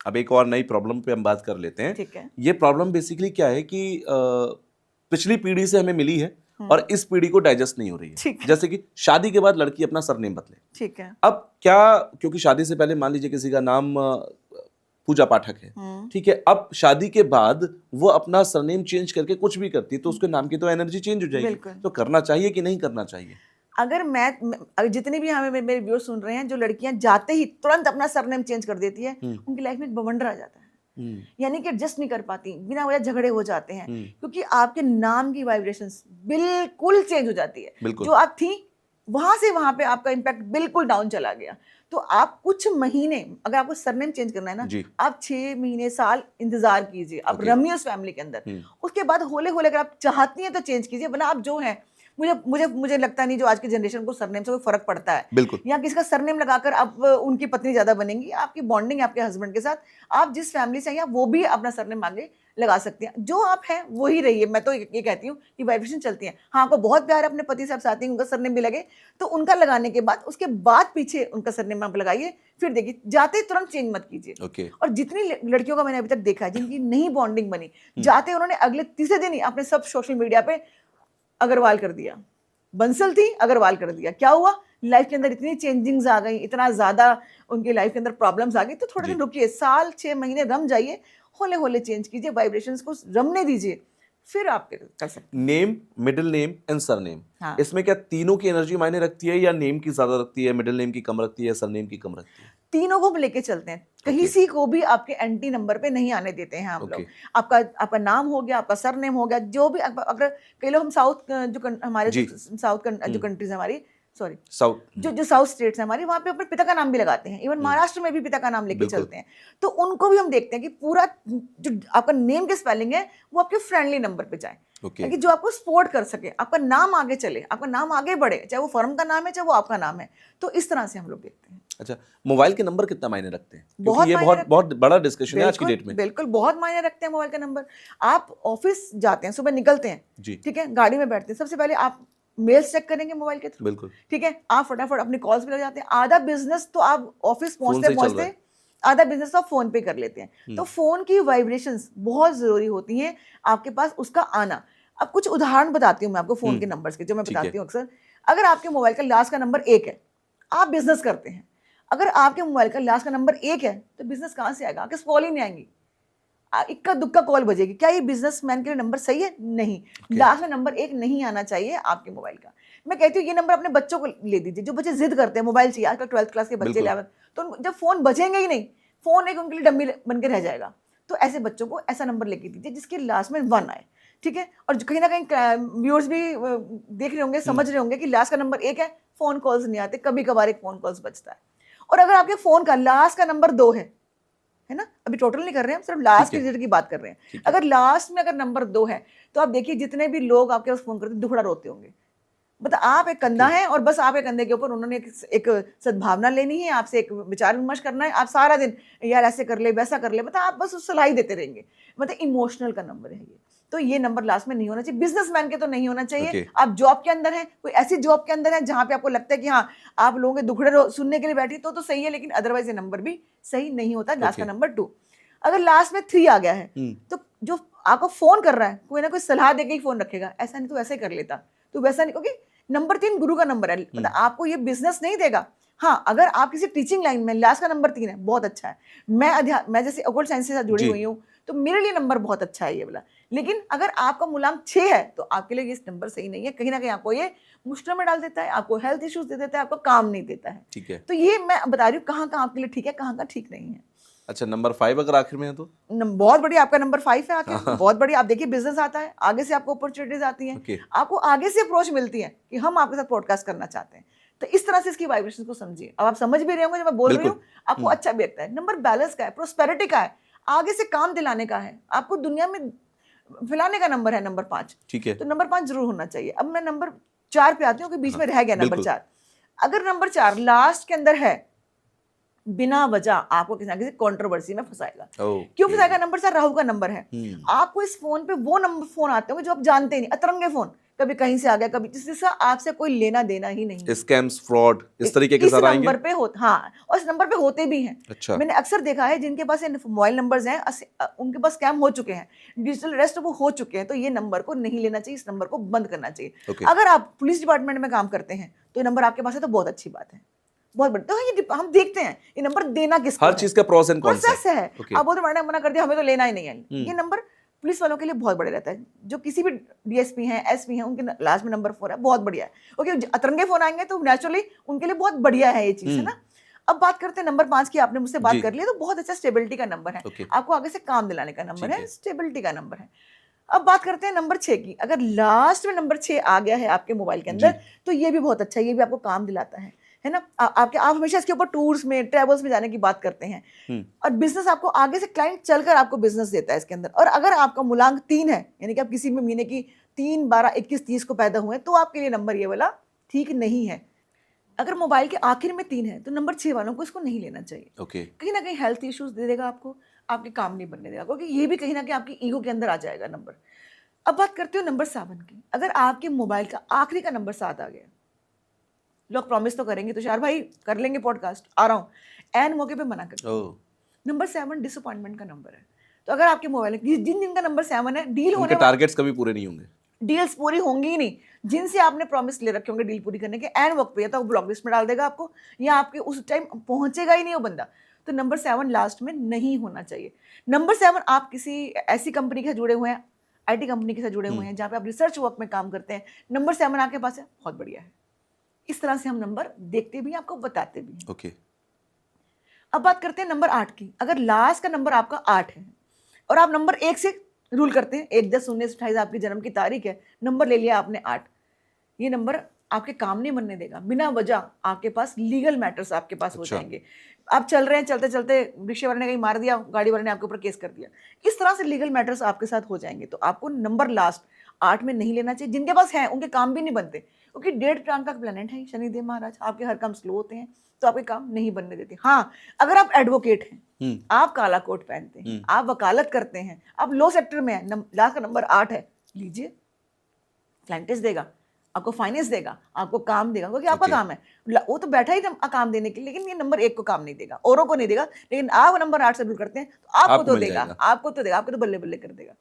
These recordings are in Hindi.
अब एक और नई प्रॉब्लम पे हम बात कर लेते हैं। ठीक है। ये प्रॉब्लम बेसिकली क्या है कि पिछली पीढ़ी से हमें मिली है और इस पीढ़ी को डाइजेस्ट नहीं हो रही ठीक है। है। जैसे कि शादी के बाद लड़की अपना सरनेम बदले। ठीक है। अब क्या, क्योंकि शादी से पहले मान लीजिए किसी का नाम पूजा पाठक है, ठीक है, अब शादी के बाद वो अपना सरनेम चेंज करके कुछ भी करती है तो उसके नाम की तो एनर्जी चेंज हो जाएगी। बिल्कुल। तो करना चाहिए कि नहीं करना चाहिए? अगर अगर जितनी भी हमें मेरे व्यूअर्स सुन रहे हैं, जो लड़कियां जाते ही तुरंत अपना सरनेम चेंज कर देती है, उनकी लाइफ में एक बवंडर आ जाता है। यानी कि एडजस्ट नहीं कर पाती, बिना वजह झगड़े हो जाते हैं, क्योंकि आपके नाम की वाइब्रेशंस बिल्कुल चेंज हो जाती है। जो आप थी वहां से वहां पे आपका इम्पैक्ट बिल्कुल डाउन चला गया। तो आप कुछ महीने, अगर आपको सरनेम चेंज करना है ना, आप 6 महीने साल इंतजार कीजिए, आप रमिए उस फैमिली के अंदर। उसके बाद होले होले अगर आप चाहती हैं तो चेंज कीजिए, वरना आप जो हैं, मुझे लगता नहीं जो आज की जनरेशन को सरनेम से कोई फर्क पड़ता है। बिल्कुल। या किसका सरनेम लगाकर आप उनकी पत्नी ज्यादा बनेंगी, आपकी बॉन्डिंग आपके हस्बैंड के साथ, आप जिस फैमिली से हैं वो भी अपना सरनेम आगे लगा सकते हैं। जो आप हैं वही रहिए। मैं तो ये कहती हूँ कि वाइब्रेशन चलती है। हाँ, आपको बहुत प्यार है अपने पति से, आप चाहती हैं उनका सरनेम भी लगे, तो उनका लगाने के बाद उसके बाद पीछे उनका सरनेम आप लगाइए, फिर देखिए, जाते तुरंत चेंज मत कीजिए। और जितनी लड़कियों का मैंने अभी तक देखा है जिनकी नहीं बॉन्डिंग बनी, जाते उन्होंने अगले तीसरे दिन ही अपने सब सोशल मीडिया पे अग्रवाल कर दिया, बंसल थी अग्रवाल कर दिया। क्या हुआ, लाइफ के अंदर इतनी चेंजिंग्स आ गई, इतना ज्यादा उनकी लाइफ के अंदर प्रॉब्लम्स आ गई। तो थोड़े दिन रुकिए, साल 6 महीने रम जाइए, होले होले चेंज कीजिए, वाइब्रेशंस को रमने दीजिए, फिर आप कर सकते हैं। Name, middle name and surname, इसमें क्या तीनों की एनर्जी मायने रखती है, या नेम की ज्यादा रखती है, मिडिल नेम की कम रखती है, सरनेम की कम रकती है? तीनों को हम लेके चलते हैं। कहीं सी को भी आपके एंटी नंबर पे नहीं आने देते हैं हम लोग। आपका नाम हो गया, आपका सरनेम हो गया, जो भी। अगर कई लोग हम साउथ हमारे साउथ जो कंट्रीज हमारी, सॉरी साउथ, जो साउथ स्टेट्स है हमारी, वहां पे अपने पिता का नाम भी लगाते हैं। इवन महाराष्ट्र में भी पिता का नाम लेके चलते हैं। तो उनको भी हम देखते हैं कि पूरा जो आपका नेम की स्पेलिंग है वो आपके फ्रेंडली नंबर पे जाए, कि जो आपको सपोर्ट कर सके, आपका नाम आगे चले, आपका नाम आगे बढ़े, चाहे वो फर्म का नाम है चाहे वो आपका नाम है। तो इस तरह से हम लोग देखते हैं। अच्छा, मोबाइल के नंबर कितना मायने रखते हैं? क्योंकि ये बहुत बड़ा डिस्कशन है आज की डेट में। बिल्कुल, बहुत मायने रखते हैं मोबाइल का नंबर। आप ऑफिस जाते हैं, सुबह निकलते हैं, ठीक है, गाड़ी में बैठते हैं, सबसे पहले आप मेल्स चेक करेंगे मोबाइल के थ्रू। बिल्कुल, ठीक है, आप फटाफट अपनी कॉल्स पे लग जाते हैं। आधा बिजनेस तो आप ऑफिस पहुंचते आधा बिजनेस तो आप फोन पे कर लेते हैं। तो फोन की वाइब्रेशंस बहुत जरूरी होती हैं, आपके पास उसका आना। अब कुछ उदाहरण बताती हूँ मैं आपको फोन के नंबर्स के, जो मैं बताती हूँ अक्सर। अगर आपके मोबाइल का लास्ट का नंबर 1 है, आप बिजनेस करते हैं, अगर आपके मोबाइल का लास्ट का नंबर 1 है, तो बिजनेस कहां से आएगा? आपके कॉल ही नहीं आएंगी, इक्का दुक्का कॉल बजेगी। क्या ये बिजनेसमैन के लिए नंबर सही है? नहीं। लास्ट में नंबर 1 नहीं आना चाहिए आपके मोबाइल का। मैं कहती हूँ ये नंबर अपने बच्चों को ले दीजिए, जो बच्चे जिद करते हैं मोबाइल चाहिए, आजकल 12th क्लास के बच्चे 11, तो जब फोन बजेंगे ही नहीं, फोन एक उनके लिए डम्मी बन के रह जाएगा। तो ऐसे बच्चों को ऐसा नंबर लेके दीजिए जिसके लास्ट में 1 आए, ठीक है। और कहीं ना कहीं व्यूअर्स भी देख रहे होंगे, समझ रहे होंगे कि लास्ट का नंबर 1 है, फोन कॉल्स नहीं आते, कभी कभार एक फोन कॉल्स बचता है। और अगर आपके फोन का लास्ट का नंबर 2 है ना, अभी टोटल नहीं कर रहे हैं, हम सिर्फ लास्ट के डिजिट की बात कर रहे हैं। अगर लास्ट में अगर नंबर 2 है, तो आप देखिए जितने भी लोग आपके पास फोन करते हैं दुखड़ा रोते होंगे। मतलब आप एक कंधा है और बस आप एक कंधे के ऊपर उन्होंने एक सद्भावना लेनी है, आपसे एक विचार विमर्श करना है। आप सारा दिन यार ऐसे कर ले, वैसा कर ले, मतलब आप बस सलाह ही देते रहेंगे। मतलब इमोशनल का नंबर है ये। तो ये नंबर लास्ट में नहीं होना चाहिए। बिजनेसमैन के तो नहीं होना चाहिए। आप जॉब के अंदर हैं, कोई ऐसी जॉब के अंदर है जहां पे आपको लगता है कि हाँ आप लोगों के दुखड़े सुनने के लिए बैठी, तो सही है, लेकिन अदरवाइज ये नंबर भी सही नहीं होता। लास्ट का नंबर 2, अगर लास्ट में 3 आ गया है, तो जो आपको फोन कर रहा है कोई ना कोई सलाह देके ही फोन रखेगा, ऐसा नहीं तो वैसे कर लेता, तो वैसा नहीं, क्योंकि नंबर 3 गुरु का नंबर है। मतलब आपको ये बिजनेस नहीं देगा। हाँ, अगर आप किसी टीचिंग लाइन में, लास्ट का नंबर 3 है, बहुत अच्छा है। मैं जैसे ऑकल्ट साइंस के साथ जुड़ी हुई हूँ, तो मेरे लिए नंबर बहुत अच्छा है ये वाला। लेकिन अगर आपका मुलाम 6 है, तो आपके लिए ये नंबर सही नहीं है। कहीं ना कहीं आपको ये मुश्किल में डाल देता है, आपको हेल्थ इश्यूज दे देता है, आपको काम नहीं देता है। ठीक है, तो ये मैं बता रही हूँ कहाँ कहाँ आपके लिए ठीक है, कहाँ कहाँ ठीक नहीं है। अच्छा, नंबर 5 अगर आखिर में है तो बहुत बढ़िया, आपका नंबर 5 है आखिर। बहुत बढ़िया। आप देखिए बिजनेस आता है, आगे से आपको अपॉर्चुनिटीज आती हैं, आपको आगे से अप्रोच मिलती है कि हम आपके साथ पॉडकास्ट करना चाहते हैं। तो इस तरह से इसकी वाइब्रेशन को समझिए। अब आप समझ भी रहे होंगे जब मैं बोल रही हूँ, आपको अच्छा भी लगता है। नंबर बैलेंस का है, प्रोस्पेरिटी का है, आगे से काम दिलाने का है, आपको दुनिया में फैलाने का नंबर है नंबर 5। ठीक है, तो नंबर 5 जरूर होना चाहिए। अब मैं नंबर 4 पे आती हूँ कि बीच में रह गया नंबर 4। अगर नंबर 4 लास्ट के अंदर है, बिना वजह आपको किसी ना किसी कंट्रोवर्सी में फंसाएगा। क्यों फंसाएगा? नंबर 4 राहु का नंबर है। आपको इस फोन पे वो नंबर फोन आते होंगे जो आप जानते ही नहीं, अतरंगे फोन, कभी कहीं से आ गया, कभी जिससे आपसे कोई लेना देना ही नहीं। स्कैम्स, फ्रॉड, इस तरीके के ज़्यादा आएंगे। इस नंबर पे होते, हाँ, और इस नंबर पे होते भी हैं। अच्छा। मैंने अक्सर देखा है जिनके पास मोबाइल नंबर्स हैं, उनके पास स्कैम हो चुके हैं, डिजिटल अरेस्ट वो हो चुके हैं, तो ये नंबर को नहीं लेना चाहिए, इस नंबर को बंद करना चाहिए। अगर आप पुलिस डिपार्टमेंट में काम करते हैं तो ये नंबर आपके पास है तो बहुत अच्छी बात है, बहुत बड़ी। तो ये हम देखते हैं ये नंबर देना किसको, हर चीज का प्रोस एंड कॉन्स है। आप बोलते मैडम मना कर दिया, हमें तो लेना ही नहीं है। ये नंबर पुलिस वालों के लिए बहुत बढ़िया रहता है, जो किसी भी डीएसपी हैं, एसपी हैं, उनके लास्ट में नंबर 4 है, बहुत बढ़िया है। ओके, अतरंगे फोन आएंगे तो नेचुरली उनके लिए बहुत बढ़िया है ये चीज, है ना। अब बात करते हैं नंबर 5 की, आपने मुझसे बात कर ली, तो बहुत अच्छा स्टेबिलिटी का नंबर है, आपको आगे से काम दिलाने का नंबर है, स्टेबिलिटी का नंबर है। अब बात करते हैं नंबर 6 की। अगर लास्ट में नंबर 6 आ गया है आपके मोबाइल के अंदर तो ये भी बहुत अच्छा है, ये भी आपको काम दिलाता है ना। आप हमेशा इसके ऊपर टूर्स में, ट्रेवल्स में जाने की बात करते हैं, और बिजनेस आपको आगे से क्लाइंट चलकर आपको बिजनेस देता है इसके अंदर। और अगर आपका मूलांक 3 है, यानी कि आप किसी भी महीने की 3, 12, 21, 30 को पैदा हुए, तो आपके लिए नंबर ये वाला ठीक नहीं है। अगर मोबाइल के आखिर में 3 है तो नंबर 6 वालों को इसको नहीं लेना चाहिए। कहीं ना कहीं हेल्थ इश्यूज दे देगा आपको, आपके काम नहीं बनने देगा, क्योंकि ये भी कहीं ना कहीं आपकी ईगो के अंदर आ जाएगा नंबर। अब बात करते हो नंबर 7 की। अगर आपके मोबाइल का आखिरी का नंबर 7 आ गया, लोग प्रॉमिस तो करेंगे तो यार भाई कर लेंगे पॉडकास्ट, आ रहा हूँ, एन मौके पे मना करते हैं। नंबर 7 डिसअपॉइंटमेंट का नंबर है। तो अगर आपके मोबाइल में जिन का नंबर 7 है, डील होने टारगेट्स कभी पूरे नहीं होंगे, डील्स पूरी होंगी ही नहीं। जिनसे आपने प्रॉमिस ले रखे होंगे डील पूरी करने के, एन वक्त पे या तो ब्लॉक लिस्ट में डाल देगा आपको, या आपके उस टाइम पहुंचेगा ही नहीं वो बंदा। तो नंबर 7 लास्ट में नहीं होना चाहिए। नंबर 7 आप किसी ऐसी कंपनी के साथ जुड़े हुए हैं, आईटी कंपनी के साथ जुड़े हुए हैं जहाँ पे आप रिसर्च वर्क में काम करते हैं, नंबर 7 आपके पास है, बहुत बढ़िया है। इस तरह से हम नंबर देखते भी, आपको बताते भी हैं। अब बात करते हैं नंबर 8 की। अगर लास्ट का नंबर आपका 8 है और आप नंबर 1 से रूल करते हैं, 1/10/1928 आपकी जन्म की तारीख है, नंबर ले लिया आपने 8, ये नंबर आपके काम नहीं बनने देगा। बिना वजह आपके पास लीगल मैटर्स आपके पास हो जाएंगे। आप चल रहे हैं, चलते चलते रिक्शे वाले ने कहीं मार दिया, गाड़ी वाले ने आपके ऊपर केस कर दिया, इस तरह से लीगल मैटर्स आपके साथ हो जाएंगे। तो आपको नंबर लास्ट 8 में नहीं लेना चाहिए। जिनके पास है उनके काम भी नहीं बनते, क्योंकि 1.5 टांग का प्लेनेट है शनिदेव महाराज, आपके हर काम स्लो होते हैं, तो आपके काम नहीं बनने देते। हाँ, अगर आप एडवोकेट हैं, आप काला कोट पहनते हैं, आप वकालत करते हैं, आप लो सेक्टर में हैं, लास्ट का नंबर 8 है, लीजिए, क्लाइंटेस देगा आपको, फाइनेंस देगा आपको, काम देगा, क्योंकि आपका काम है। वो तो बैठा ही काम देने के लिए, लेकिन ये नंबर 1 को काम नहीं देगा, औरों को नहीं देगा। लेकिन आप नंबर 8 से रूल करते हैं तो आपको तो देगा, आपको तो बल्ले बल्ले कर देगा।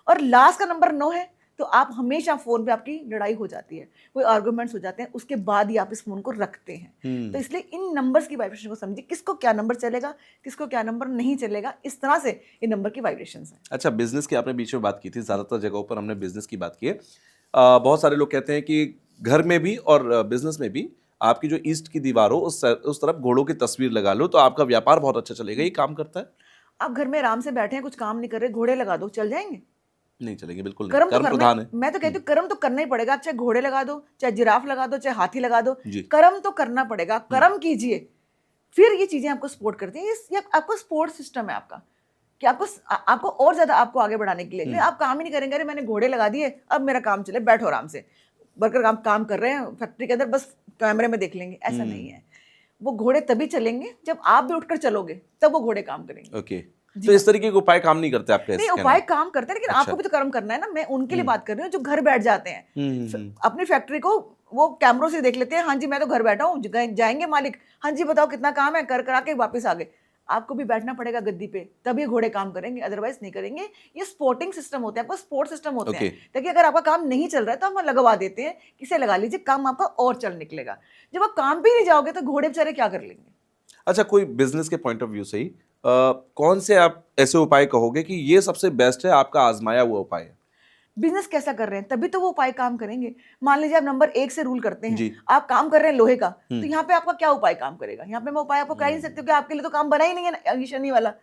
और लास्ट का नंबर 9 है, तो आप हमेशा फोन पे आपकी लड़ाई हो जाती है, कोई आर्गुमेंट्स हो जाते हैं, उसके बाद ही आप इस फोन को रखते हैं। तो इसलिए इन नंबर्स की वाइब्रेशन को समझिए, किसको क्या नंबर चलेगा, किसको क्या नंबर नहीं चलेगा, इस तरह से इन नंबर की वाइब्रेशंस हैं। अच्छा, बिजनेस की आपने बीच में बात की थी, ज्यादातर जगहों पर हमने बिजनेस की बात की है। बहुत सारे लोग कहते हैं कि घर में भी और बिजनेस में भी आपकी जो ईस्ट की दीवार हो उस तरफ घोड़ों की तस्वीर लगा लो तो आपका व्यापार बहुत अच्छा चलेगा। ये काम करता है? आप घर में आराम से बैठे हैं, कुछ काम नहीं कर रहे, घोड़े लगा दो, चल जाएंगे? नहीं चलेंगे, बिल्कुल नहीं। कर्म प्रधान है। मैं तो कहती हूँ कर्म तो करना ही पड़ेगा। चाहे घोड़े लगा दो, चाहे जिराफ लगा दो, चाहे हाथी लगा दो, कर्म तो करना पड़ेगा। कर्म कीजिए, फिर ये चीजें आपको सपोर्ट करती हैं। ये आपको सपोर्ट सिस्टम है आपका, कि आपको और ज्यादा आपको आगे बढ़ाने के लिए। आप काम ही नहीं करेंगे, अरे मैंने घोड़े लगा दिए, अब मेरा काम चले, बैठो आराम से। वर्कर काम कर रहे हैं फैक्ट्री के अंदर, बस कैमरे में देख लेंगे, ऐसा नहीं है। वो घोड़े तभी चलेंगे जब आप भी उठकर चलोगे, तब वो घोड़े काम करेंगे। तो इस तरीके के उपाय काम नहीं करते आपके? नहीं, उपाय काम करते हैं, लेकिन आपको भी तो कर्म करना है ना। मैं उनके लिए बात कर रही हूँ जो घर बैठ जाते हैं, अपनी फैक्ट्री को वो कैमरों से देख लेते हैं, हाँ जी मैं तो घर बैठा हूँ, जाएंगे मालिक, हाँ जी बताओ कितना काम है, कर करा के वापस आ गए। आपको भी बैठना पड़ेगा गद्दी पे, तब ये घोड़े काम करेंगे, अदरवाइज नहीं करेंगे। ये स्पोर्टिंग सिस्टम होते हैं, आपका स्पोर्ट सिस्टम होते हैं, ताकि अगर आपका काम नहीं चल रहा है तो हम लगवा देते हैं, किसे लगा लीजिए, काम आपका और चल निकलेगा। जब आप काम भी नहीं जाओगे तो घोड़े बेचारे क्या कर लेंगे? अच्छा, कोई बिजनेस के पॉइंट ऑफ व्यू से ही कौन से आप ऐसे उपाय कहोगे कि ये सबसे बेस्ट है, आपका आजमाया हुआ उपाय है? बिजनेस कैसा कर रहे हैं तभी तो वो उपाय काम करेंगे। मान लीजिए आप नंबर 1 से रूल करते हैं, आप काम कर रहे हैं लोहे का, तो यहाँ पे आपका क्या उपाय काम करेगा? यहाँ पे मैं उपाय आपको कह नहीं सकती, क्योंकि आपके लिए तो काम बना ही नहीं है शनि वाला,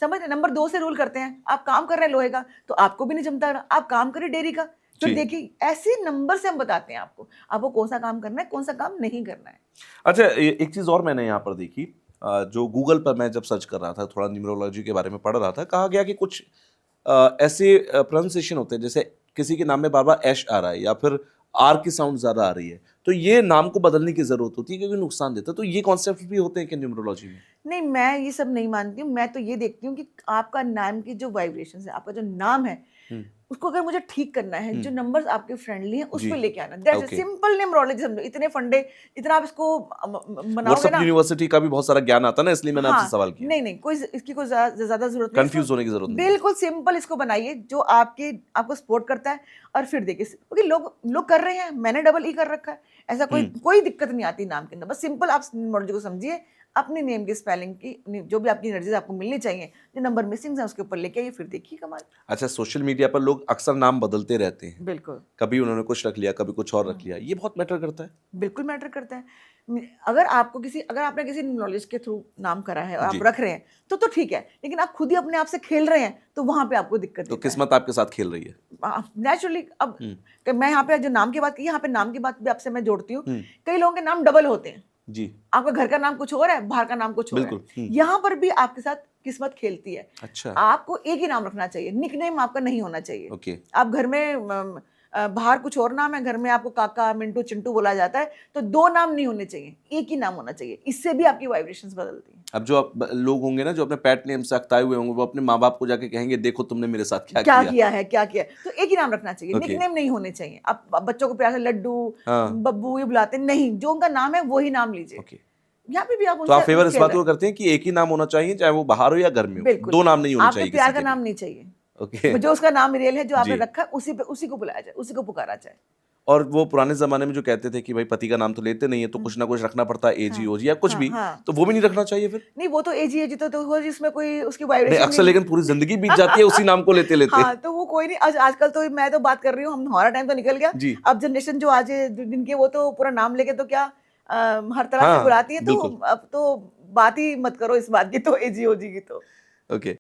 समझ रहे? नंबर 2 से रूल करते हैं, आप काम कर रहे हैं लोहे का, तो आपको भी नहीं जमता, आप काम करिए डेयरी का। तो देखिए, ऐसे नंबर से हम बताते हैं आपको कौन सा काम करना है, कौन सा काम नहीं करना है। अच्छा, एक चीज और मैंने यहाँ पर देखी, जो गूगल पर मैं जब सर्च कर रहा था, थोड़ा न्यूमरोलॉजी के बारे में पढ़ रहा था, कहा गया कि कुछ ऐसे प्रोनाउंसिएशन होते हैं, जैसे किसी के नाम में बार बार एश आ रहा है या फिर आर की साउंड ज्यादा आ रही है, तो ये नाम को बदलने की जरूरत होती है क्योंकि नुकसान देता है। तो ये कॉन्सेप्ट भी होते हैं कि न्यूमरोलॉजी में? नहीं, मैं ये सब नहीं मानती हूँ। मैं तो ये देखती हूँ कि आपका नाम की जो वाइब्रेशन है, आपका जो नाम है, उसको अगर मुझे ठीक करना है, जो नंबर्स आपके फ्रेंडली हैं उस पे लेके आना। That's a simple numerology. समझो, इतने फंडे, इतना आप इसको बनाओगे व्हाट्सएप ना। यूनिवर्सिटी का भी बहुत सारा ज्ञान आता है ना, इसलिए मैंने आपसे हाँ, सवाल किया। नहीं कोई इसकी कोई ज्यादा जरूरत नहीं, कंफ्यूज होने की जरूरत नहीं है। बिल्कुल सिंपल इसको बनाइए जो आपको सपोर्ट करता है। और फिर देखिए, क्योंकि लोग कर रहे हैं, मैंने डबल ई कर रखा है, ऐसा कोई दिक्कत नहीं आती नाम के अंदर। बस सिंपल आप न्यूमरोलॉजी को समझिए, अपनी नेम की स्पेलिंग की जो भी आपकी एनर्जीज आपको मिलनी चाहिए, जो नंबर मिसिंग है उसके ऊपर लेके आइए, फिर देखिए कमाल। अच्छा, सोशल मीडिया पर लोग अक्सर नाम बदलते रहते हैं, बिल्कुल, कभी उन्होंने कुछ रख लिया, कभी कुछ और रख लिया, ये बहुत मैटर करता है। बिल्कुल मैटर करता है। अगर आपने किसी नॉलेज के थ्रू नाम करा है और आप जी। रख रहे हैं तो ठीक है, लेकिन आप खुद ही अपने आप से खेल रहे हैं तो वहां पे आपको दिक्कत तो देता है। किस्मत आपके साथ खेल रही है। नेचुरली। अब कि मैं यहाँ पे जो नाम की बात की, यहाँ पे नाम की बात भी आपसे मैं जोड़ती हूँ। कई लोगों के नाम डबल होते हैं जी, आपका घर का नाम कुछ और है, बाहर का नाम कुछ और है। यहाँ पर भी आपके साथ किस्मत खेलती है। अच्छा, आपको एक ही नाम रखना चाहिए, निकनेम आपका नहीं होना चाहिए। ओके। आप घर में बाहर कुछ और नाम है, घर में आपको काका, मिंटू, चिंटू बोला जाता है, तो दो नाम नहीं होने चाहिए, एक ही नाम होना चाहिए। इससे भी आपकी वाइब्रेशंस बदलती हैं। अब जो लोग होंगे ना, जो अपने पेट नेम से अक्ताए हुए होंगे, वो अपने माँ बाप को जाके कहेंगे, देखो तुमने मेरे साथ क्या किया है। तो एक ही नाम रखना चाहिए, निकनेम नहीं होने चाहिए। आप बच्चों को प्यार से लड्डू, बब्बू ये बुलाते नहीं, जो उनका नाम है वही नाम लीजिए। यहाँ पे भी आप तो आप फेवर इस बात को करते हैं कि एक ही नाम होना चाहिए, चाहे वो बाहर हो या घर में हो, दो नाम नहीं होने चाहिए। प्यार का नाम नहीं चाहिए। ओके, जो उसका नाम रियल है, जो आपने रखा है, उसी को बुलाया जाए, उसी को पुकारा जाए। और वो पुराने जमाने में जो कहते थे कि भाई पति का नाम तो लेते नहीं है, तो कुछ ना कुछ रखना पड़ता है, एजी ओजी या कुछ भी, तो वो भी नहीं रखना चाहिए फिर? नहीं, वो तो एजी तो हो, जिसमें कोई उसकी वाइब्रेशन अक्सर, लेकिन पूरी जिंदगी बीत जाती है उसी नाम को लेते लेते। हाँ, तो वो कोई नहीं। आजकल तो मैं तो बात कर रही हूँ, हमारा टाइम तो निकल गया। अब जनरेशन जो आज जिनके, वो तो पूरा नाम लेके तो क्या हर तरह से बुलाती है। तो अब तो बात ही मत करो इस बात की, तो एजी ओजी की तो। ओके।